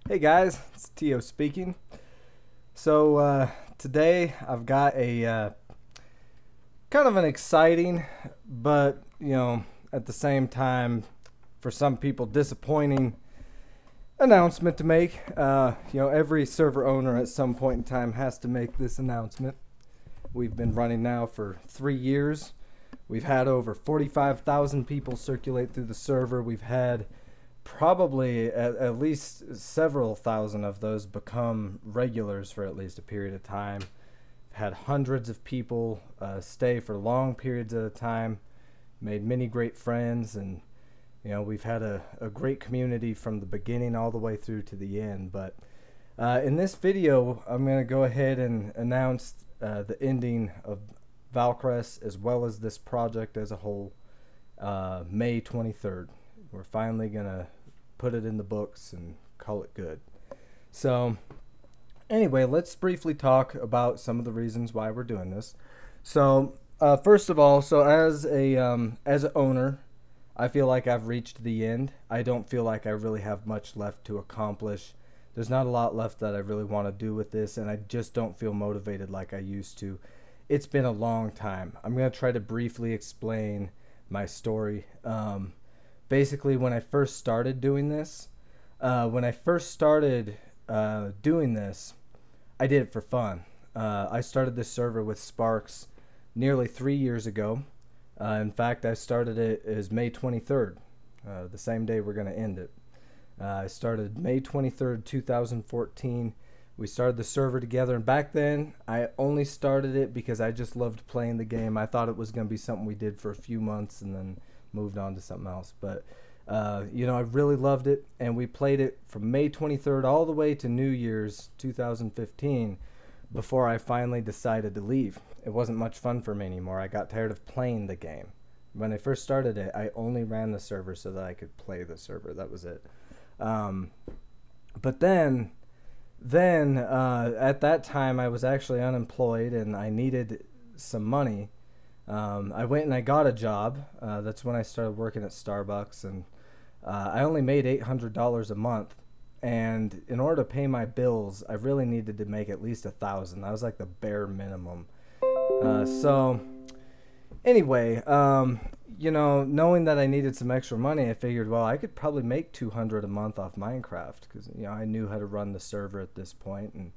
Hey guys, it's Tio speaking. Today I've got a kind of an exciting, but at the same time, for some people, disappointing announcement to make. Every server owner at some point in time has to make this announcement. We've been running now for 3 years. We've had over 45,000 people circulate through the server. We've had probably at least several thousand of those become regulars for at least a period of time. Had hundreds of people stay for long periods at a time, made many great friends, and we've had a great community from the beginning all the way through to the end. But in this video, I'm going to go ahead and announce the ending of Valcrest as well as this project as a whole, May 23rd. We're finally going to put it in the books and call it good. So anyway, let's briefly talk about some of the reasons why we're doing this. So first of all, as an owner, I feel like I've reached the end. I don't feel like I really have much left to accomplish. There's not a lot left that I really want to do with this, and I just don't feel motivated like I used to. It's been a long time. I'm going to try to briefly explain my story. Basically, when I first started doing this, I did it for fun. I started this server with Sparks nearly 3 years ago. In fact, I started it as May 23rd, the same day we're going to end it. I started May 23rd, 2014. We started the server together, and back then, I only started it because I just loved playing the game. I thought it was going to be something we did for a few months and then moved on to something else. But, I really loved it, and we played it from May 23rd all the way to New Year's 2015 before I finally decided to leave. It wasn't much fun for me anymore. I got tired of playing the game. When I first started it, I only ran the server so that I could play the server. That was it. But then at that time I was actually unemployed and I needed some money. I went and I got a job. That's when I started working at Starbucks, and I only made $800 a month. And in order to pay my bills, I really needed to make at least $1,000. That was like the bare minimum. Anyway, knowing that I needed some extra money, I figured, well, I could probably make $200 a month off Minecraft because I knew how to run the server at this point, and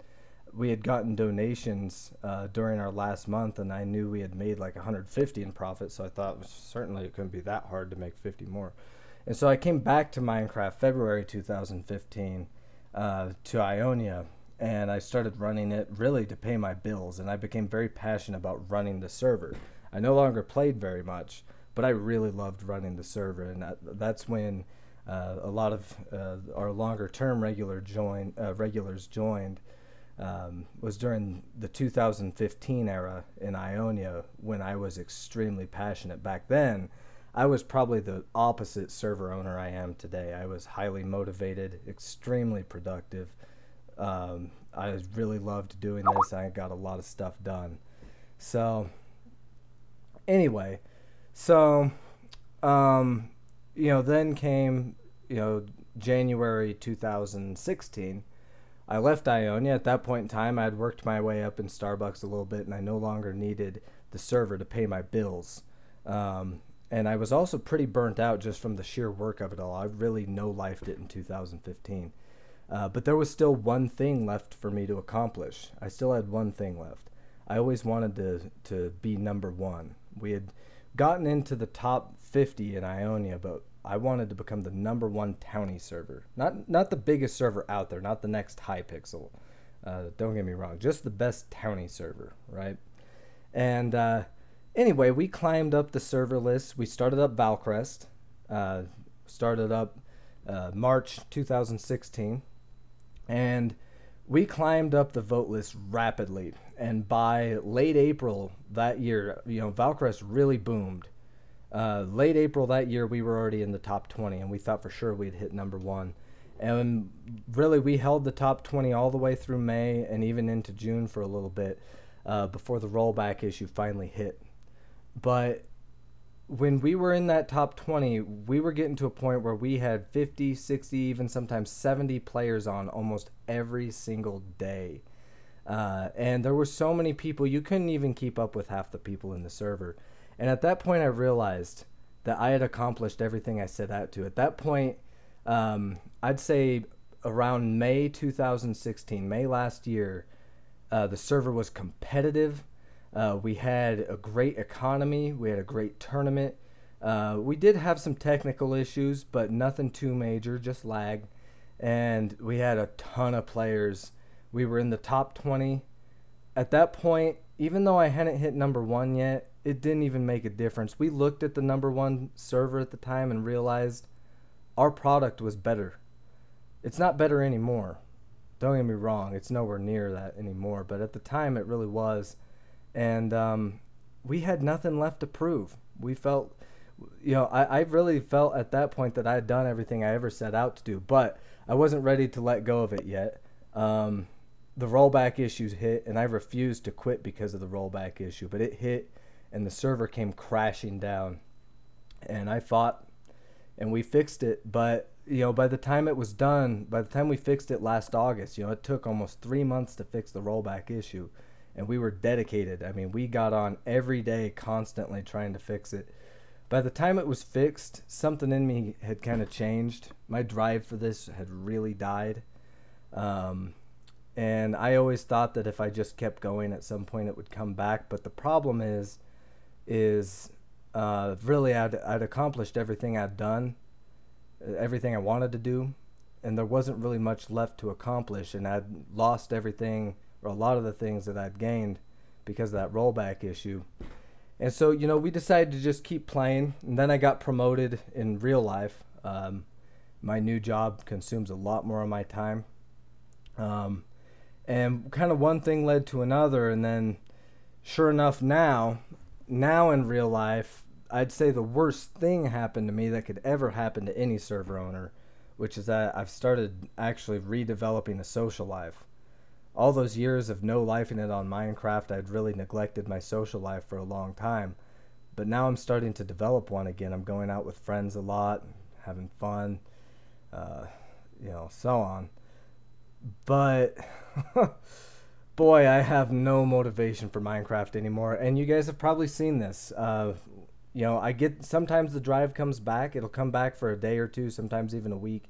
we had gotten donations during our last month, and I knew we had made like 150 in profit, so I thought certainly it couldn't be that hard to make 50 more. And so I came back to Minecraft February 2015 to Ionia, and I started running it really to pay my bills, and I became very passionate about running the server. I no longer played very much, but I really loved running the server, and that's when a lot of our longer-term regulars joined. Was during the 2015 era in Ionia, when I was extremely passionate. Back then, I was probably the opposite server owner I am today. I was highly motivated, extremely productive. I really loved doing this. I got a lot of stuff done. So anyway, then came, January 2016. I left Ionia. At that point in time, I had worked my way up in Starbucks a little bit, and I no longer needed the server to pay my bills. And I was also pretty burnt out just from the sheer work of it all. I really no-lifed it in 2015. But there was still one thing left for me to accomplish. I still had one thing left. I always wanted to be number one. We had gotten into the top 50 in Ionia, but I wanted to become the number one townie server. Not the biggest server out there, not the next Hypixel. Don't get me wrong, just the best townie server, right? And anyway, we climbed up the server list. We started up Valcrest. Started up March 2016. And we climbed up the vote list rapidly. And by late April that year, Valcrest really boomed. Late April that year, we were already in the top 20, and we thought for sure we'd hit number one. And really, we held the top 20 all the way through May and even into June for a little bit before the rollback issue finally hit. But when we were in that top 20, we were getting to a point where we had 50, 60, even sometimes 70 players on almost every single day. And there were so many people, you couldn't even keep up with half the people in the server. And at that point, I realized that I had accomplished everything I set out to. At that point, I'd say around May 2016, May last year, the server was competitive. We had a great economy. We had a great tournament. We did have some technical issues, but nothing too major, just lag. And we had a ton of players. We were in the top 20. At that point, even though I hadn't hit number 1 yet, it didn't even make a difference. We looked at the number 1 server at the time and realized our product was better. It's not better anymore. Don't get me wrong, it's nowhere near that anymore, but at the time it really was. And we had nothing left to prove. We felt, I really felt at that point that I had done everything I ever set out to do, but I wasn't ready to let go of it yet. The rollback issues hit, and I refused to quit because of the rollback issue, but it hit, and the server came crashing down. And I fought, and we fixed it, but by the time it was done, by the time we fixed it last August, it took almost 3 months to fix the rollback issue. And we were dedicated. I mean, we got on every day constantly trying to fix it. By the time it was fixed, something in me had kind of changed. My drive for this had really died. And I always thought that if I just kept going, at some point it would come back. But the problem is really I'd accomplished everything I'd done, everything I wanted to do, and there wasn't really much left to accomplish. And I'd lost everything, or a lot of the things that I'd gained because of that rollback issue. And so, we decided to just keep playing. And then I got promoted in real life. My new job consumes a lot more of my time. And kind of one thing led to another. And then, sure enough, now in real life, I'd say the worst thing happened to me that could ever happen to any server owner, which is that I've started actually redeveloping a social life. All those years of no lifing it on Minecraft, I'd really neglected my social life for a long time. But now I'm starting to develop one again. I'm going out with friends a lot, having fun, so on. But, boy, I have no motivation for Minecraft anymore. And you guys have probably seen this. I get, sometimes the drive comes back. It'll come back for a day or two, sometimes even a week.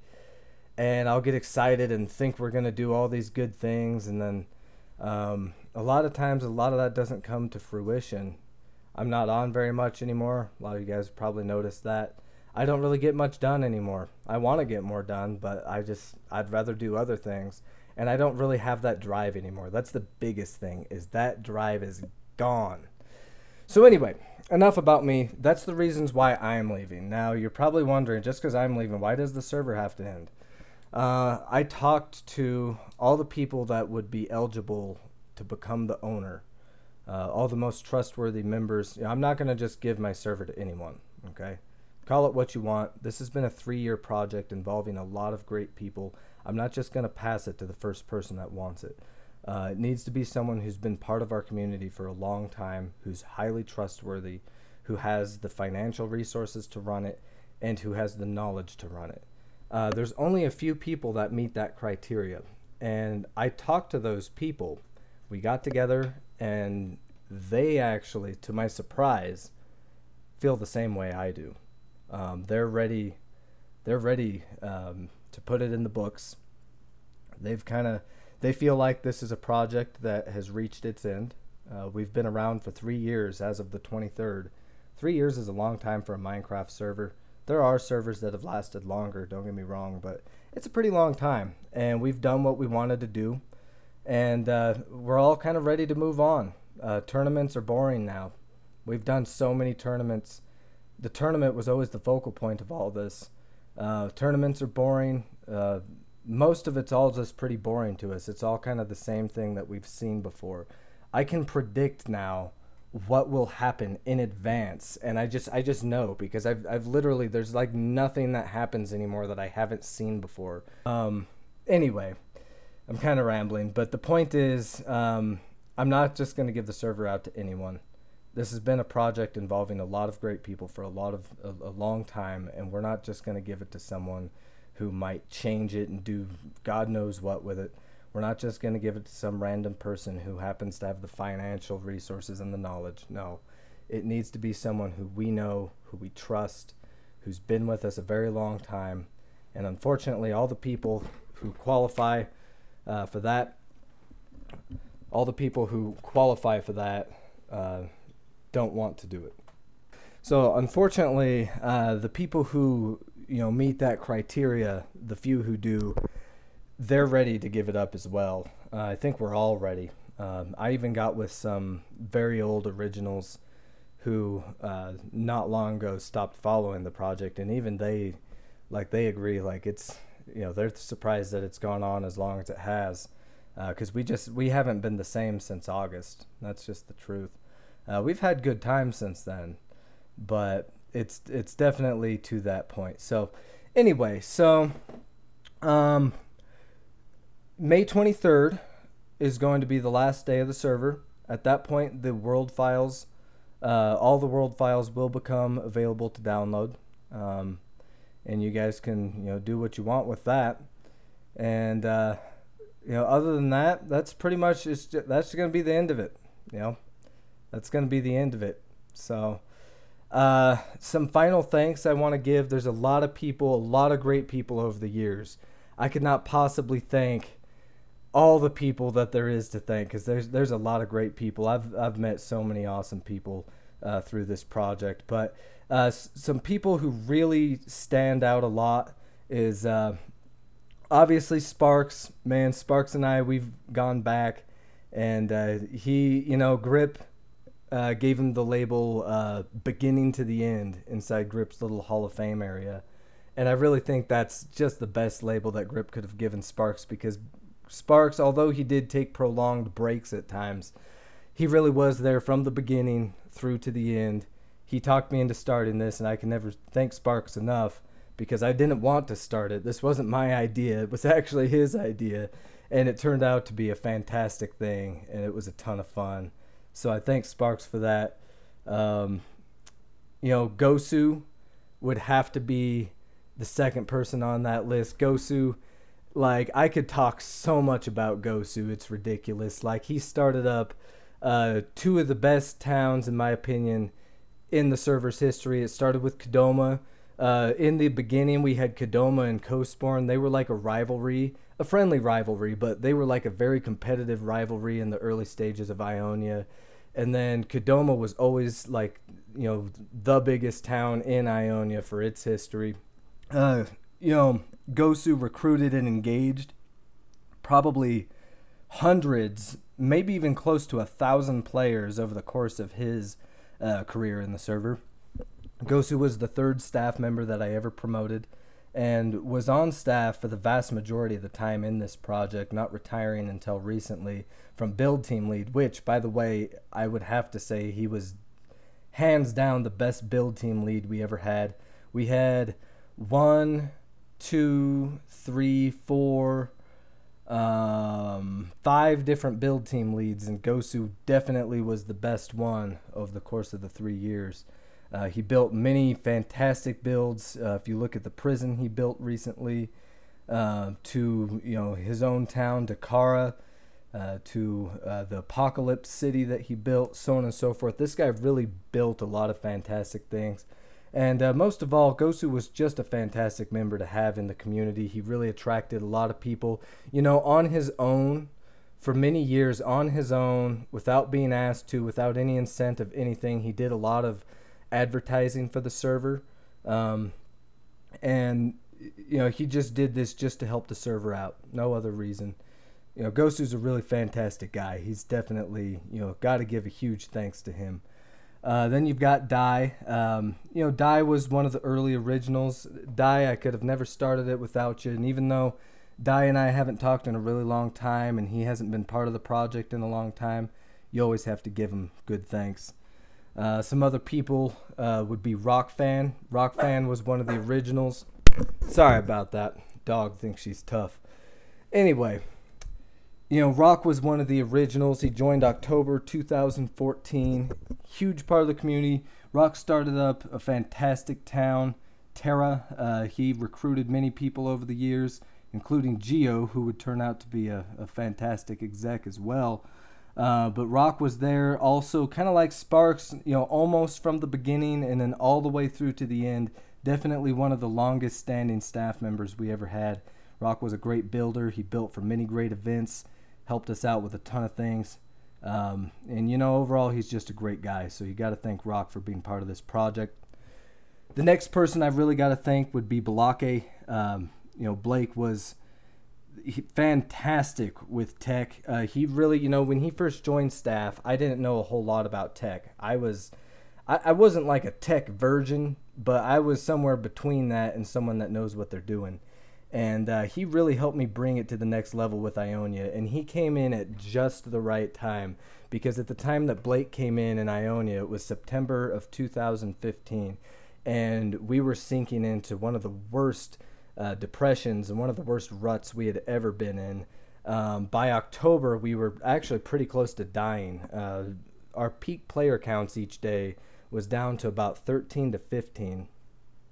And I'll get excited and think we're going to do all these good things. And then a lot of times, a lot of that doesn't come to fruition. I'm not on very much anymore. A lot of you guys probably noticed that. I don't really get much done anymore. I want to get more done, but I'd rather do other things. And I don't really have that drive anymore. That's the biggest thing, is that drive is gone. So anyway, enough about me. That's the reasons why I'm leaving. Now, you're probably wondering, just because I'm leaving, why does the server have to end? I talked to all the people that would be eligible to become the owner, all the most trustworthy members. I'm not going to just give my server to anyone, okay? Call it what you want. This has been a 3-year project involving a lot of great people. I'm not just going to pass it to the first person that wants it. It needs to be someone who's been part of our community for a long time, who's highly trustworthy, who has the financial resources to run it, and who has the knowledge to run it. There's only a few people that meet that criteria, and I talked to those people. We got together, and they actually, to my surprise, feel the same way I do. They're ready to put it in the books. They feel like this is a project that has reached its end. We've been around for 3 years as of the 23rd. 3 years is a long time for a Minecraft server. There are servers that have lasted longer, don't get me wrong, but it's a pretty long time. And we've done what we wanted to do. And we're all kind of ready to move on. Tournaments are boring now. We've done so many tournaments. The tournament was always the focal point of all this. Tournaments are boring. Most of it's all just pretty boring to us. It's all kind of the same thing that we've seen before. I can predict now what will happen in advance, and I just know, because I've literally, there's like nothing that happens anymore that I haven't seen before. Anyway, I'm kind of rambling, but the point is, I'm not just going to give the server out to anyone. This has been a project involving a lot of great people for a long time, and we're not just going to give it to someone who might change it and do God knows what with it. We're not just going to give it to some random person who happens to have the financial resources and the knowledge. No, it needs to be someone who we know, who we trust, who's been with us a very long time. And unfortunately, all the people who qualify for that, don't want to do it. So unfortunately, the people who meet that criteria, the few who do, they're ready to give it up as well. I think we're all ready. I even got with some very old originals who not long ago stopped following the project, and even they agree, like it's they're surprised that it's gone on as long as it has, because we haven't been the same since August. That's just the truth. We've had good times since then, but it's definitely to that point. So anyway, May 23rd is going to be the last day of the server. At that point, the world files, all the world files will become available to download, and you guys can do what you want with that. And other than that, that's pretty much that's going to be the end of it. That's going to be the end of it. So some final thanks I want to give. There's a lot of people, a lot of great people over the years. I could not possibly thank all the people that there is to thank, because there's a lot of great people. I've met so many awesome people through this project. But some people who really stand out a lot is obviously Sparks. Man, Sparks and I, we've gone back, and Grip gave him the label beginning to the end inside Grip's little Hall of Fame area. And I really think that's just the best label that Grip could have given Sparks, because Sparks, although he did take prolonged breaks at times, he really was there from the beginning through to the end. He talked me into starting this, and I can never thank Sparks enough, because I didn't want to start it. This wasn't my idea. It was actually his idea, and it turned out to be a fantastic thing, and it was a ton of fun. So I thank Sparks for that. Gosu would have to be the second person on that list. Gosu, I could talk so much about Gosu. It's ridiculous. He started up two of the best towns, in my opinion, in the server's history. It started with Kadoma. In the beginning, we had Kadoma and Coastborn. They were like a rivalry, a friendly rivalry, but they were like a very competitive rivalry in the early stages of Ionia. And then Kadoma was always the biggest town in Ionia for its history. Gosu recruited and engaged probably hundreds, maybe even close to 1,000 players over the course of his career in the server. Gosu was the third staff member that I ever promoted, and was on staff for the vast majority of the time in this project, not retiring until recently from build team lead, which, by the way, I would have to say he was hands down the best build team lead we ever had. We had 5 different build team leads, and Gosu definitely was the best one over the course of the 3 years. He built many fantastic builds. If you look at the prison he built recently, to his own town, Dakara, to the Apocalypse City that he built, so on and so forth. This guy really built a lot of fantastic things. And most of all, Gosu was just a fantastic member to have in the community. He really attracted a lot of people, on his own, for many years, on his own, without being asked to, without any incentive, anything. He did a lot of advertising for the server, and he just did this just to help the server out, no other reason. Gosu's a really fantastic guy. He's definitely got to give a huge thanks to him. Then you've got Dai. Dai was one of the early originals. Dai, I could have never started it without you, and even though Dai and I haven't talked in a really long time, and he hasn't been part of the project in a long time, you always have to give him good thanks. Some other people would be Rockfan. Rockfan was one of the originals. Sorry about that. Dog thinks she's tough. Anyway, Rock was one of the originals. He joined October 2014. Huge part of the community. Rock started up a fantastic town, Terra. He recruited many people over the years, including Gio, who would turn out to be a fantastic exec as well. But Rock was there also, kind of like Sparks, almost from the beginning and then all the way through to the end. Definitely one of the longest standing staff members we ever had. Rock was a great builder. He built for many great events, helped us out with a ton of things. And overall, he's just a great guy. So you got to thank Rock for being part of this project. The next person I've really got to thank would be Balake. Blake was fantastic with tech. He really, when he first joined staff, I didn't know a whole lot about tech. I wasn't like a tech virgin, but I was somewhere between that and someone that knows what they're doing. And he really helped me bring it to the next level with Ionia. And he came in at just the right time, because at the time that Blake came in Ionia, it was September of 2015. And we were sinking into one of the worst depressions and one of the worst ruts we had ever been in. By October, we were actually pretty close to dying. Our peak player counts each day was down to about 13 to 15.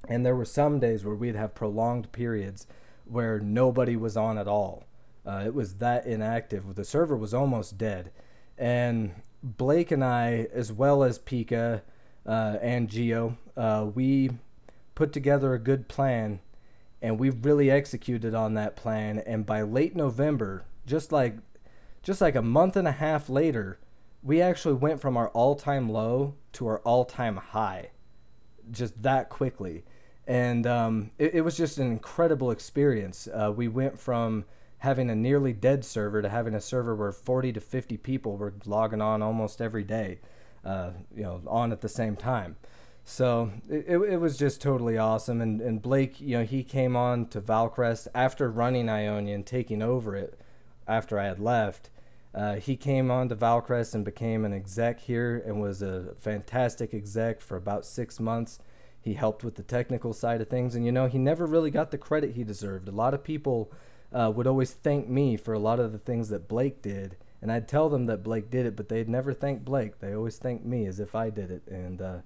And there were some days where we'd have prolonged periods where nobody was on at all. It was that inactive. The server was almost dead. And Blake and I, as well as Pika and Gio, we put together a good plan, and we really executed on that plan. And by late November, just like a month and a half later, we actually went from our all-time low to our all-time high, just that quickly. And it was just an incredible experience. We went from having a nearly dead server to having a server where 40 to 50 people were logging on almost every day, on at the same time. So it was just totally awesome. And Blake, he came on to Valcrest after running Ionia and taking over it after I had left. He came on to Valcrest and became an exec here and was a fantastic exec for about 6 months. He helped with the technical side of things, and he never really got the credit he deserved. A lot of people would always thank me for a lot of the things that Blake did, and I'd tell them that Blake did it, but they'd never thank Blake. They always thanked me as if I did it, and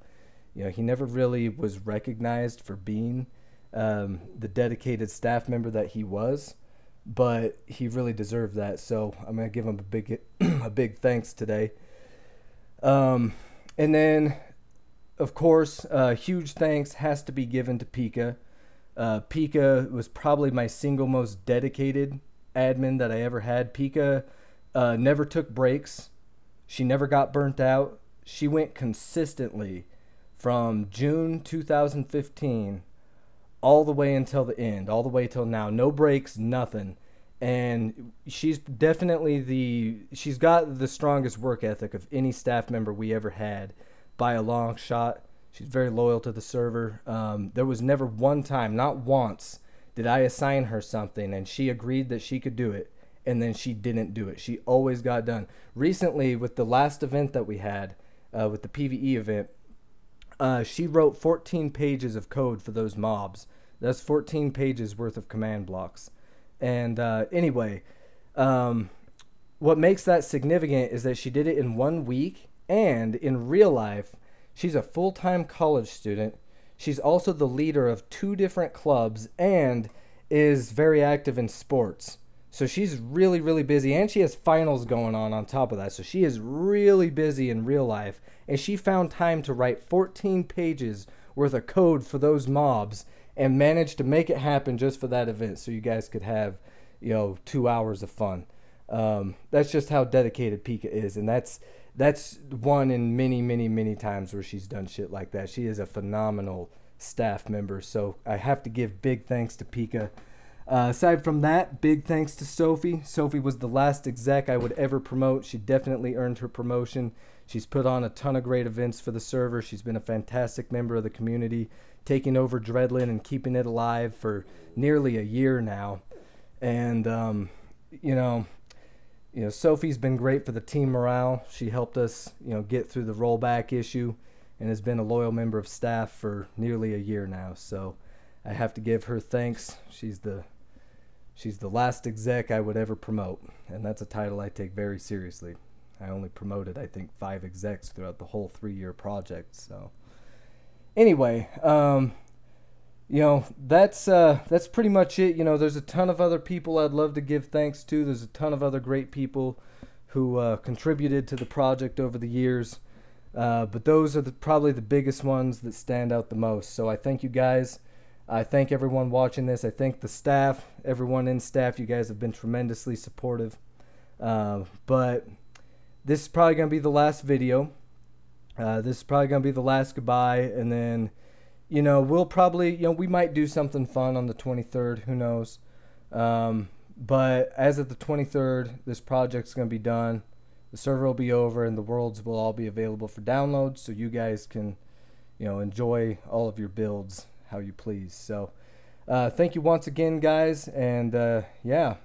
he never really was recognized for being the dedicated staff member that he was, but he really deserved that. So I'm gonna give him a big thanks today. And then, of course, huge thanks has to be given to Pika. Pika was probably my single most dedicated admin that I ever had. Pika never took breaks. She never got burnt out. She went consistently from June 2015 all the way until the end, all the way till now. No breaks, nothing. And she's definitely she's got the strongest work ethic of any staff member we ever had, by a long shot. She's very loyal to the server. There was never one time, not once, did I assign her something and she agreed that she could do it and then she didn't do it. She always got done. Recently, with the last event that we had, with the PvE event, she wrote 14 pages of code for those mobs. That's 14 pages worth of command blocks. And anyway, what makes that significant is that she did it in 1 week. And in real life, she's a full-time college student. She's also the leader of 2 different clubs and is very active in sports. So she's really, really busy. And she has finals going on top of that. So she is really busy in real life. And she found time to write 14 pages worth of code for those mobs and managed to make it happen just for that event. So you guys could have, 2 hours of fun. That's just how dedicated Pika is. And that's one in many, many, many times where she's done shit like that. She is a phenomenal staff member. So I have to give big thanks to Pika. Aside from that, big thanks to Sophie. Sophie was the last exec I would ever promote. She definitely earned her promotion. She's put on a ton of great events for the server. She's been a fantastic member of the community, taking over Dreadland and keeping it alive for nearly a year now. And, Sophie's been great for the team morale. She helped us, get through the rollback issue and has been a loyal member of staff for nearly a year now. So I have to give her thanks. She's the She's the last exec I would ever promote, and that's a title I take very seriously. I only promoted, I think, 5 execs throughout the whole 3-year project. So anyway, that's pretty much it. There's a ton of other people I'd love to give thanks to. There's a ton of other great people who contributed to the project over the years. But those are probably the biggest ones that stand out the most. So I thank you guys. I thank everyone watching this. I thank the staff, everyone in staff. You guys have been tremendously supportive. But this is probably going to be the last video. This is probably going to be the last goodbye. And then, we'll probably, we might do something fun on the 23rd. Who knows? But as of the 23rd, this project's going to be done. The server will be over and the worlds will all be available for download. So you guys can, enjoy all of your builds how you please. So thank you once again, guys. And yeah.